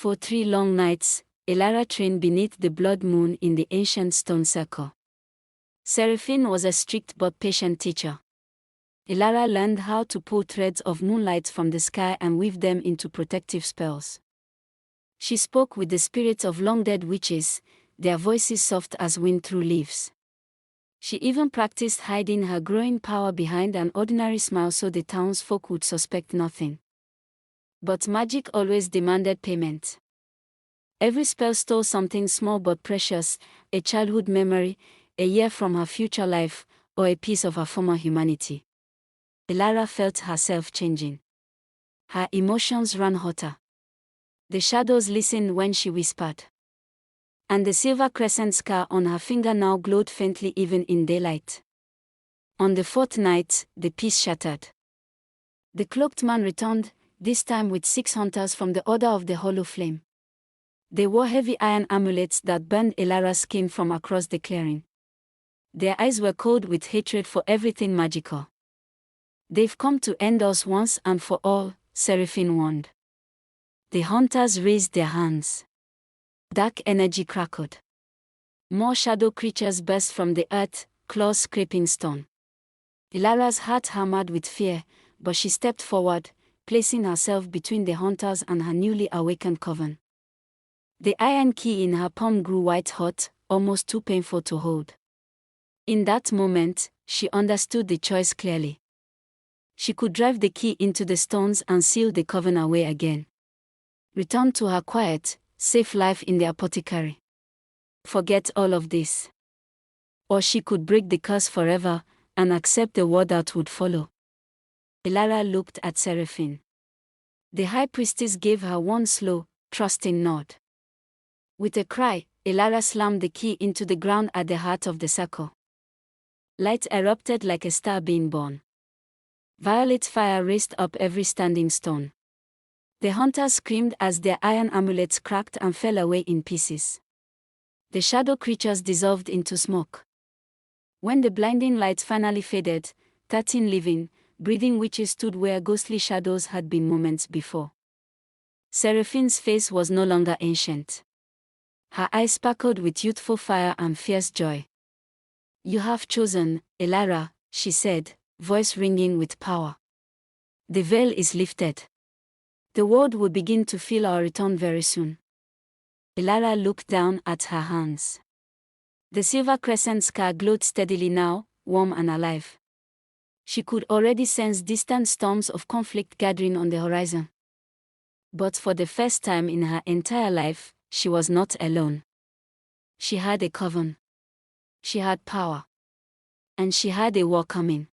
For 3 long nights, Elara trained beneath the blood moon in the ancient stone circle. Seraphine was a strict but patient teacher. Elara learned how to pull threads of moonlight from the sky and weave them into protective spells. She spoke with the spirits of long-dead witches, their voices soft as wind through leaves. She even practiced hiding her growing power behind an ordinary smile so the townsfolk would suspect nothing. But magic always demanded payment. Every spell stole something small but precious, a childhood memory, a year from her future life, or a piece of her former humanity. Elara felt herself changing. Her emotions ran hotter. The shadows listened when she whispered. And the silver crescent scar on her finger now glowed faintly even in daylight. On the 4th night, the peace shattered. The cloaked man returned, this time with 6 hunters from the Order of the Hollow Flame. They wore heavy iron amulets that burned Elara's skin from across the clearing. Their eyes were cold with hatred for everything magical. "They've come to end us once and for all," Seraphine warned. The hunters raised their hands. Dark energy crackled. More shadow creatures burst from the earth, claws scraping stone. Elara's heart hammered with fear, but she stepped forward, placing herself between the hunters and her newly awakened coven. The iron key in her palm grew white-hot, almost too painful to hold. In that moment, she understood the choice clearly. She could drive the key into the stones and seal the coven away again. Return to her quiet, safe life in the apothecary. Forget all of this. Or she could break the curse forever and accept the world that would follow. Elara looked at Seraphine. The high priestess gave her one slow, trusting nod. With a cry, Elara slammed the key into the ground at the heart of the circle. Light erupted like a star being born. Violet fire raced up every standing stone. The hunters screamed as their iron amulets cracked and fell away in pieces. The shadow creatures dissolved into smoke. When the blinding light finally faded, 13 living, breathing witches stood where ghostly shadows had been moments before. Seraphine's face was no longer ancient. Her eyes sparkled with youthful fire and fierce joy. "You have chosen, Elara," she said, voice ringing with power. "The veil is lifted. The world will begin to feel our return very soon." Elara looked down at her hands. The silver crescent scar glowed steadily now, warm and alive. She could already sense distant storms of conflict gathering on the horizon. But for the first time in her entire life, she was not alone. She had a coven. She had power. And she had a war coming.